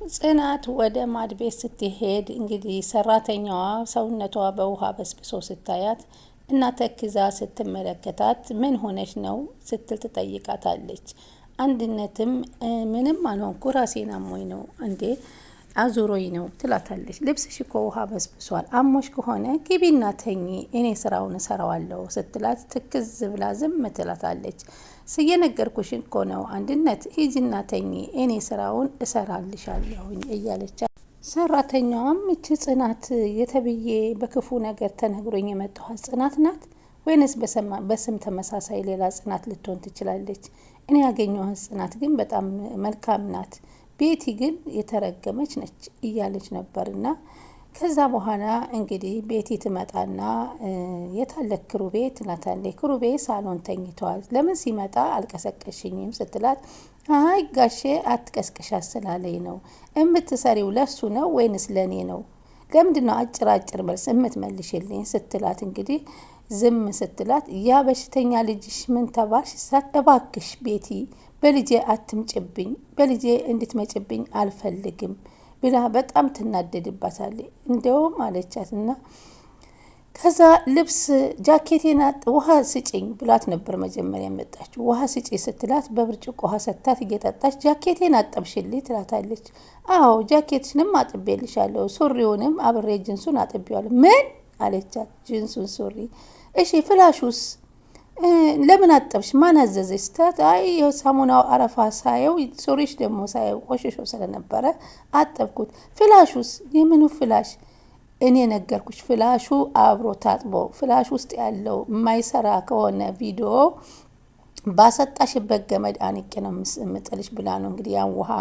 ጽናት ወደ ማድቤት ስትሄድ እንግዲህ ሰራተኛዋ ሰውነቷ በውሃ በስብሶ ስታያት እና ተክዛ ስትመለከታት ምን ሆነች ነው ስትል ትጠይቃታለች። አንድነትም ምንም አልሆንኩ ራሴን አሞኝ ነው እንዴ አዙሮኝ ነው ትላታለች። ልብስሽ እኮ ውሃ በስብሷል፣ አሞሽ ከሆነ ግቢና ተኚ እኔ ስራውን እሰራዋለሁ ስትላት ትክዝ ብላ ዝም ትላታለች። ስየነገርኩሽ እኮ ነው አንድነት ሂጂና ተኚ እኔ ስራውን እሰራልሻለሁኝ እያለች ሰራተኛዋም እቺ ጽናት የተብዬ በክፉ ነገር ተነግሮኝ የመጣኋት ጽናት ናት ወይንስ በስም ተመሳሳይ ሌላ ጽናት ልትሆን ትችላለች? እኔ ያገኘኋት ጽናት ግን በጣም መልካም ናት፣ ቤቲ ግን የተረገመች ነች እያለች ነበርና ከዛ በኋላ እንግዲህ ቤቲ ትመጣና የታለ ክሩቤ ትላታለች። ክሩቤ ሳሎን ተኝቷል፣ ለምን ሲመጣ አልቀሰቀሽኝም ስትላት አይ ጋሼ አትቀስቅሻ ስላለኝ ነው። እምትሰሪው ለሱ ነው ወይንስ ለኔ ነው? ለምንድነው አጭር መልስ እምትመልሽልኝ ስትላት እንግዲህ ዝም ስትላት ያ በሽተኛ ልጅሽ ምን ተባልሽ? እባክሽ ቤቲ በልጄ አትምጭብኝ፣ በልጄ እንድትመጭብኝ አልፈልግም ብላ በጣም ትናደድባታለች። እንደውም አለቻትና ከዛ ልብስ ጃኬቴን ውሃ ስጪኝ ብላት ነበር መጀመሪያ የመጣችው። ውሃ ስጪ ስትላት በብርጭቆ ውሃ ሰጥታት እየጠጣች ጃኬቴን አጠብሽልኝ ትላታለች። አዎ ጃኬትሽንም አጥቤልሻለሁ፣ ሱሪውንም አብሬ ጅንሱን አጥቤዋለሁ። ምን አለቻት? ጅንሱን ሱሪ እሺ ፍላሹስ ለምን አጠብሽ? ማን አዘዘሽ? ስታት አይ የሳሙናው አረፋ ሳየው ሱሪሽ ደግሞ ሳየው ቆሽሾ ስለነበረ አጠብኩት። ፍላሹስ? የምኑ ፍላሽ? እኔ ነገርኩሽ፣ ፍላሹ አብሮ ታጥቦ ፍላሽ ውስጥ ያለው የማይሰራ ከሆነ ቪዲዮ ባሰጣሽበት ገመድ አንቄ ነው የምጥልሽ ብላ ነው እንግዲህ ያን ውሃ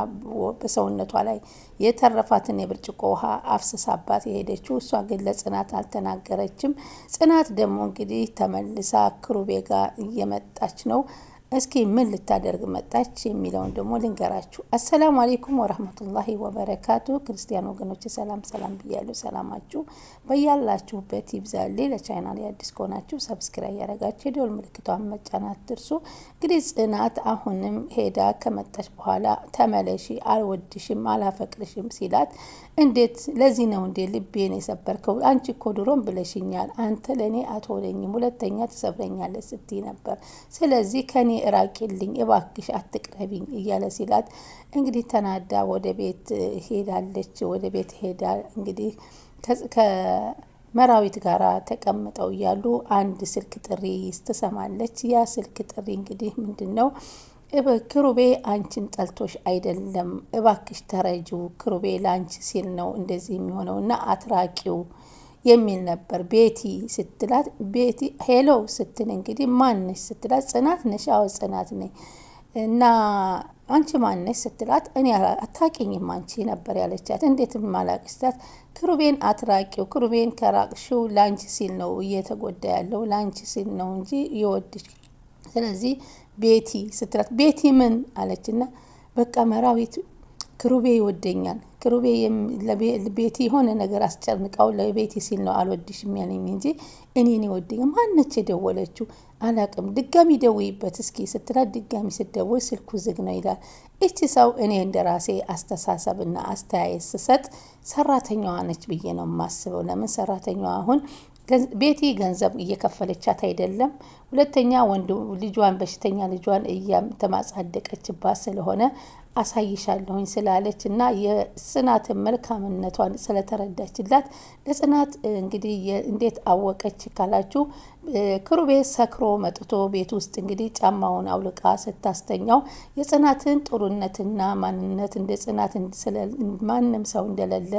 በሰውነቷ ላይ የተረፋትን የብርጭቆ ውሃ አፍስሳባት የሄደችው። እሷ ግን ለጽናት አልተናገረችም። ጽናት ደግሞ እንግዲህ ተመልሳ ክሩቤ ጋር እየመጣች ነው። እስኪ ምን ልታደርግ መጣች የሚለውን ደግሞ ልንገራችሁ። አሰላሙ አለይኩም ወራህመቱላሂ ወበረካቱ። ክርስቲያን ወገኖች ሰላም ብያለሁ። ሰላማችሁ በያላችሁበት ይብዛልኝ። ለቻናሌ አዲስ ከሆናችሁ ሰብስክራይብ ያደረጋችሁ የደወል ምልክቷን መጫን አትርሱ። እንግዲህ ጽናት አሁንም ሄዳ ከመጣች በኋላ ተመለሺ፣ አልወድሽም፣ አላፈቅርሽም ሲላት እንዴት ለዚህ ነው እንዴ ልቤን የሰበርከው? አንቺ እኮ ድሮም ብለሽኛል፣ አንተ ለኔ አትሆነኝም፣ ሁለተኛ ትሰብረኛለህ ስትይ ነበር። ስለዚህ ከኔ እራቂልኝ እባክሽ አትቅረቢኝ እያለ ሲላት እንግዲህ ተናዳ ወደ ቤት ሄዳለች። ወደ ቤት ሄዳ እንግዲህ ከመራዊት ጋራ ተቀምጠው እያሉ አንድ ስልክ ጥሪ ትሰማለች። ያ ስልክ ጥሪ እንግዲህ ምንድነው? ክሩቤ አንቺን ጠልቶሽ አይደለም፣ እባክሽ ተረጁ፣ ክሩቤ ላንቺ ሲል ነው እንደዚህ የሚሆነውና አትራቂው የሚል ነበር። ቤቲ ስትላት ቤቲ ሄሎ ስትል እንግዲህ ማንሽ ስትላት ጽናት ነሽ? አዎ ጽናት ነኝ። እና አንቺ ማንሽ ስትላት እኔ አታውቂኝም አንቺ ነበር ያለቻት። እንዴት ማላቅሽ ስትላት ክሩቤን አትራቂው፣ ክሩቤን ከራቅሽው ላንቺ ሲል ነው እየተጎዳ ያለው፣ ላንቺ ሲል ነው እንጂ ይወድሽ። ስለዚህ ቤቲ ስትላት ቤቲ ምን አለችና በቃ መራዊት ክሩቤ ይወደኛል፣ ክሩቤ ለቤቲ የሆነ ነገር አስጨንቃው ለቤቲ ሲል ነው አልወድሽም ያለኝ እንጂ እኔን ይወደኛል። ማነች የደወለችው? አላቅም፣ ድጋሚ ደውይበት እስኪ ስትላት ድጋሚ ስትደውል ስልኩ ዝግ ነው ይላል። እቺ ሰው እኔ እንደራሴ አስተሳሰብና አስተያየት ስሰጥ ሰራተኛዋ ነች ብዬ ነው የማስበው። ለምን ሰራተኛዋ አሁን ቤቲ ገንዘብ እየከፈለቻት አይደለም። ሁለተኛ ወንዱ ልጇን በሽተኛ ልጇን እያተማጻደቀችባት ስለሆነ አሳይሻለሁኝ ስላለች እና የጽናትን መልካምነቷን ስለተረዳችላት ለጽናት እንግዲህ እንዴት አወቀች ካላችሁ ክሩቤ ሰክሮ መጥቶ ቤት ውስጥ እንግዲህ ጫማውን አውልቃ ስታስተኛው የጽናትን ጥሩነትና ማንነት እንደ ጽናት ማንም ሰው እንደሌለ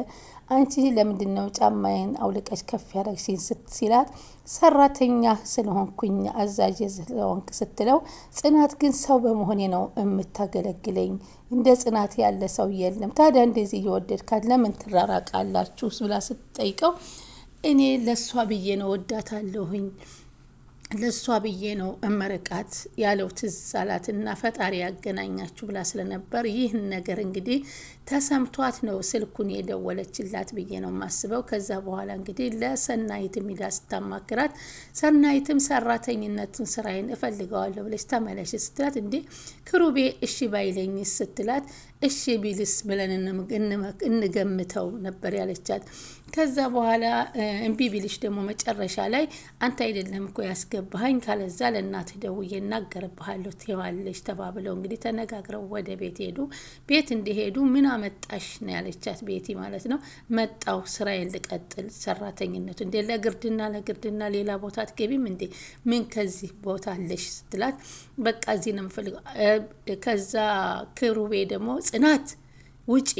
አንቺ ለምንድነው ጫማዬን አውልቀሽ ከፍ ያደረግሽኝ ሲላት ሰራተኛ ስለሆንኩኝ አዛዥ ስለሆንክ ስትለው ጽናት ግን ሰው በመሆኔ ነው የምታገለግለኝ፣ እንደ ጽናት ያለ ሰው የለም፣ ታዲያ እንደዚህ እየወደድካት ለምን ትራራቃላችሁ ብላ ስትጠይቀው እኔ ለሷ ብዬ ነው ወዳታለሁኝ፣ ለሷ ብዬ ነው እመርቃት ያለው ትዝ አላትና ፈጣሪ ያገናኛችሁ ብላ ስለነበር ይህን ነገር እንግዲህ ተሰምቷት ነው ስልኩን የደወለችላት ብዬ ነው ማስበው። ከዛ በኋላ እንግዲህ ለሰናይትም ሂዳ ስታማክራት ሰናይትም ሰራተኝነትን ስራዬን እፈልገዋለሁ ብለሽ ተመለሽ ስትላት እንዴ ክሩቤ እሺ ባይለኝ ስትላት እሺ ቢልስ ብለን እንገምተው ነበር ያለቻት። ከዛ በኋላ እምቢ ቢልሽ ደግሞ መጨረሻ ላይ አንተ አይደለም እኮ ያስገባኸኝ፣ ካለዛ ለእናትህ ደውዬ እናገርብሃለሁ ትይዋለሽ ተባብለው እንግዲህ ተነጋግረው ወደ ቤት ሄዱ። ቤት እንደሄዱ ምን አመጣሽ ነው ያለቻት ቤቲ ማለት ነው። መጣው ስራዬን ልቀጥል ሰራተኝነቱ እንዴ ለግርድና ሌላ ቦታ አትገቢም እንዴ? ምን ከዚህ ቦታ አለሽ ስትላት በቃ እዚህ ነው የምፈልገው። ከዛ ክሩቤ ደግሞ ጽናት ውጪ፣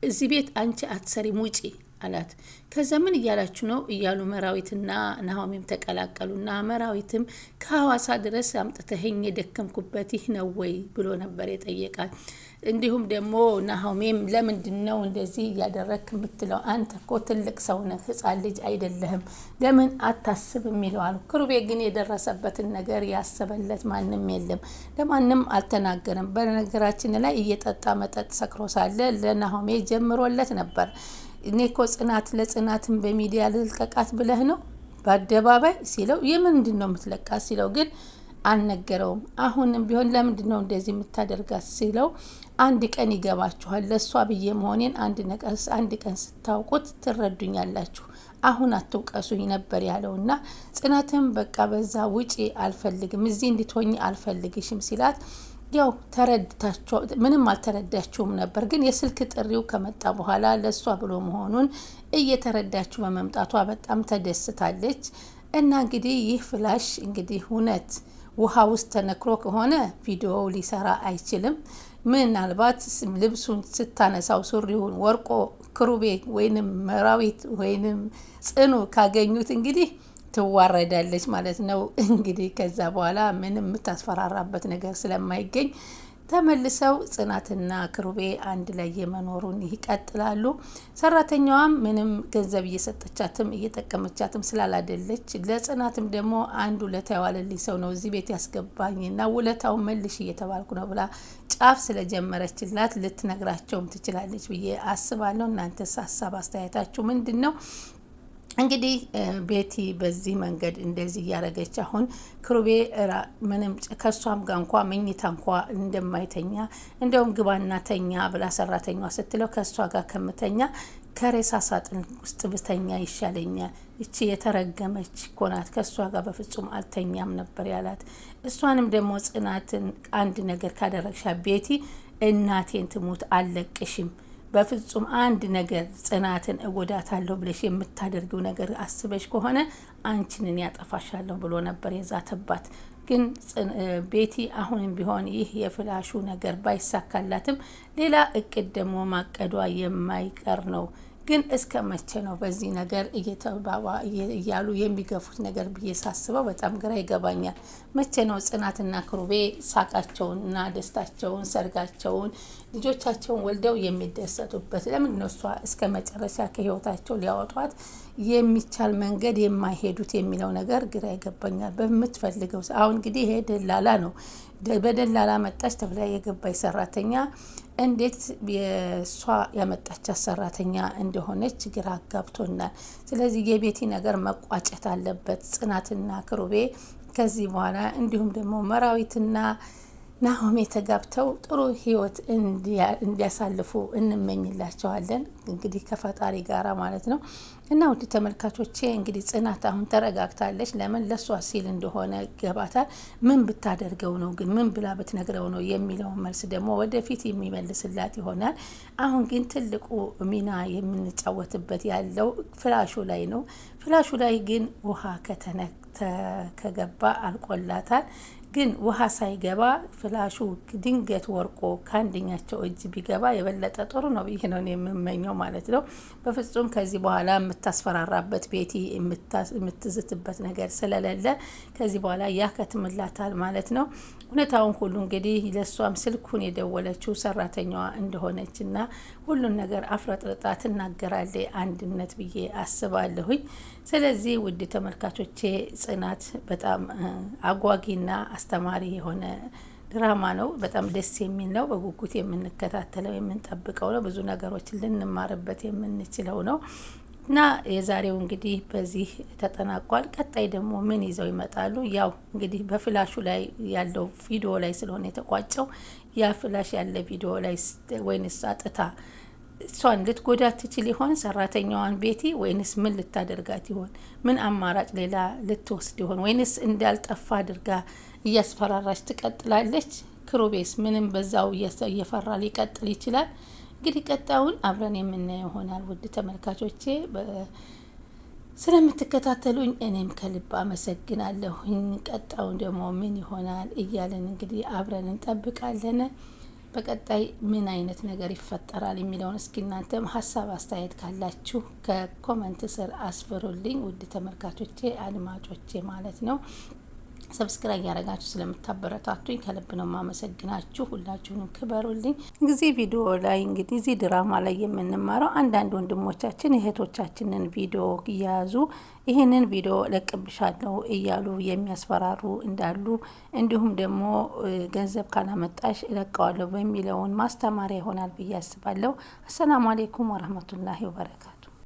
እዚህ ቤት አንቺ አትሰሪም ውጪ አላት። ከዛ ምን እያላችሁ ነው እያሉ መራዊትና ናሆሜም ተቀላቀሉና መራዊትም ከሐዋሳ ድረስ አምጥተኸኝ የደከምኩበት ይህ ነው ወይ ብሎ ነበር የጠየቃት። እንዲሁም ደግሞ ናሆሜም ለምንድን ነው እንደዚህ እያደረግክ የምትለው? አንተ እኮ ትልቅ ሰው ነህ፣ ህፃን ልጅ አይደለህም፣ ለምን አታስብም ይለዋል። ክሩቤ ግን የደረሰበትን ነገር ያሰበለት ማንም የለም፣ ለማንም አልተናገረም። በነገራችን ላይ እየጠጣ መጠጥ ሰክሮ ሳለ ለናሆሜ ጀምሮለት ነበር። እኔ እኮ ለጽናትን በሚዲያ ልልቀቃት ብለህ ነው በአደባባይ ሲለው፣ የምንድን ነው የምትለቃት ሲለው ግን አልነገረውም። አሁንም ቢሆን ለምንድን ነው እንደዚህ የምታደርጋት ሲለው አንድ ቀን ይገባችኋል፣ ለእሷ ብዬ መሆኔን አንድ ቀን ስታውቁት ትረዱኛላችሁ፣ አሁን አትውቀሱኝ ነበር ያለውና ጽናትም በቃ በዛ ውጪ አልፈልግም፣ እዚህ እንድትሆኝ አልፈልግሽም ሲላት ያው ተረድታቸው ምንም አልተረዳችውም ነበር። ግን የስልክ ጥሪው ከመጣ በኋላ ለሷ ብሎ መሆኑን እየተረዳችው በመምጣቷ በጣም ተደስታለች። እና እንግዲህ ይህ ፍላሽ እንግዲህ እውነት ውሃ ውስጥ ተነክሮ ከሆነ ቪዲዮው ሊሰራ አይችልም። ምናልባት ልብሱን ስታነሳው ሱሪውን ወርቆ ክሩቤ ወይንም መራዊት ወይንም ጽኑ ካገኙት እንግዲህ ትዋረዳለች ማለት ነው። እንግዲህ ከዛ በኋላ ምንም የምታስፈራራበት ነገር ስለማይገኝ ተመልሰው ጽናትና ክሩቤ አንድ ላይ የመኖሩን ይቀጥላሉ። ሰራተኛዋም ምንም ገንዘብ እየሰጠቻትም እየጠቀመቻትም ስላላደለች ለጽናትም ደግሞ አንድ ውለታ የዋለልኝ ሰው ነው እዚህ ቤት ያስገባኝና ውለታውን መልሽ እየተባልኩ ነው ብላ ጫፍ ስለጀመረችላት ልትነግራቸውም ትችላለች ብዬ አስባለሁ። እናንተስ ሀሳብ አስተያየታችሁ ምንድን ነው? እንግዲህ ቤቲ በዚህ መንገድ እንደዚህ እያረገች አሁን ክሩቤ ምንም ከሷም ጋር እንኳ መኝታ እንኳ እንደማይተኛ እንደውም ግባና ተኛ ብላ ሰራተኛዋ ስትለው ከሷ ጋር ከምተኛ ከሬሳ ሳጥን ውስጥ ብተኛ ይሻለኛል፣ እቺ የተረገመች ኮናት ከሷ ጋር በፍጹም አልተኛም ነበር ያላት። እሷንም ደግሞ ጽናትን አንድ ነገር ካደረግሻ ቤቲ እናቴን ትሙት አልለቅሽም፣ በፍጹም አንድ ነገር ጽናትን እጎዳታለሁ ብለሽ የምታደርጊው ነገር አስበሽ ከሆነ አንቺንን ያጠፋሻለሁ ብሎ ነበር የዛተባት። ግን ቤቲ አሁንም ቢሆን ይህ የፍላሹ ነገር ባይሳካላትም ሌላ እቅድ ደግሞ ማቀዷ የማይቀር ነው። ግን እስከ መቼ ነው በዚህ ነገር እያሉ የሚገፉት ነገር ብዬ ሳስበው በጣም ግራ ይገባኛል። መቼ ነው ጽናትና ክሩቤ ሳቃቸውንና ደስታቸውን ሰርጋቸውን ልጆቻቸውን ወልደው የሚደሰቱበት? ለምን ነው እሷ እስከ መጨረሻ ከህይወታቸው ሊያወጧት የሚቻል መንገድ የማይሄዱት የሚለው ነገር ግራ ይገባኛል። በምትፈልገው አሁን እንግዲህ ይሄ ደላላ ነው። በደላላ መጣች ተብላ የገባች ሰራተኛ እንዴት የሷ ያመጣቻት ሰራተኛ እንደሆነች ግራ አጋብቶናል። ስለዚህ የቤቲ ነገር መቋጨት አለበት። ጽናትና ክሩቤ ከዚህ በኋላ እንዲሁም ደግሞ መራዊትና ናሆሜ ተጋብተው ጥሩ ህይወት እንዲያሳልፉ እንመኝላቸዋለን። እንግዲህ ከፈጣሪ ጋራ ማለት ነው። እና ውድ ተመልካቾቼ እንግዲህ ጽናት አሁን ተረጋግታለች። ለምን ለሷ ሲል እንደሆነ ገባታል። ምን ብታደርገው ነው ግን ምን ብላ ብትነግረው ነው የሚለውን መልስ ደግሞ ወደፊት የሚመልስላት ይሆናል። አሁን ግን ትልቁ ሚና የምንጫወትበት ያለው ፍላሹ ላይ ነው። ፍላሹ ላይ ግን ውሃ ከገባ አልቆላታል። ግን ውሃ ሳይገባ ፍላሹ ድንገት ወርቆ ከአንደኛቸው እጅ ቢገባ የበለጠ ጥሩ ነው ብዬ ነው የምመኘው ማለት ነው። በፍጹም ከዚህ በኋላ የምታስፈራራበት ቤቲ የምትዝትበት ነገር ስለሌለ ከዚህ በኋላ ያከትምላታል ማለት ነው። እውነታውን ሁሉ እንግዲህ ለሷም ስልኩን የደወለችው ሰራተኛዋ እንደሆነች እና ሁሉን ነገር አፍረጥርጣ ትናገራለች አንድነት ብዬ አስባለሁኝ። ስለዚህ ውድ ተመልካቾቼ ጽናት በጣም አጓጊና አስተማሪ የሆነ ድራማ ነው። በጣም ደስ የሚል ነው። በጉጉት የምንከታተለው የምንጠብቀው ነው። ብዙ ነገሮችን ልንማርበት የምንችለው ነው። እና የዛሬው እንግዲህ በዚህ ተጠናቋል። ቀጣይ ደግሞ ምን ይዘው ይመጣሉ? ያው እንግዲህ በፍላሹ ላይ ያለው ቪዲዮ ላይ ስለሆነ የተቋጨው ያ ፍላሽ ያለ ቪዲዮ ላይ ወይንስ አጥታ እሷን ልትጎዳት ትችል ይሆን ሰራተኛዋን ቤቲ? ወይንስ ምን ልታደርጋት ይሆን? ምን አማራጭ ሌላ ልትወስድ ይሆን? ወይንስ እንዳልጠፋ አድርጋ እያስፈራራች ትቀጥላለች? ክሩቤስ ምንም በዛው እየፈራ ሊቀጥል ይችላል? እንግዲህ ቀጣዩን አብረን የምናየው ይሆናል። ውድ ተመልካቾቼ ስለምትከታተሉኝ እኔም ከልብ አመሰግናለሁኝ። ቀጣዩን ደግሞ ምን ይሆናል እያለን እንግዲህ አብረን እንጠብቃለን። በቀጣይ ምን አይነት ነገር ይፈጠራል የሚለውን እስኪ እናንተም ሀሳብ አስተያየት ካላችሁ ከኮመንት ስር አስፍሩልኝ። ውድ ተመልካቾቼ አድማጮቼ ማለት ነው። ሰብስክራይብ ያደረጋችሁ ስለምታበረታቱኝ ከልብ ነው ማመሰግናችሁ። ሁላችሁንም ክበሩልኝ። እዚህ ቪዲዮ ላይ እንግዲህ እዚህ ድራማ ላይ የምንማረው አንዳንድ ወንድሞቻችን እህቶቻችንን ቪዲዮ እያያዙ ይህንን ቪዲዮ ለቅብሻለሁ እያሉ የሚያስፈራሩ እንዳሉ እንዲሁም ደግሞ ገንዘብ ካላመጣሽ እለቀዋለሁ በሚለውን ማስተማሪያ ይሆናል ብዬ አስባለሁ። አሰላሙ አሌይኩም ወረህመቱላሂ ወበረካቱ።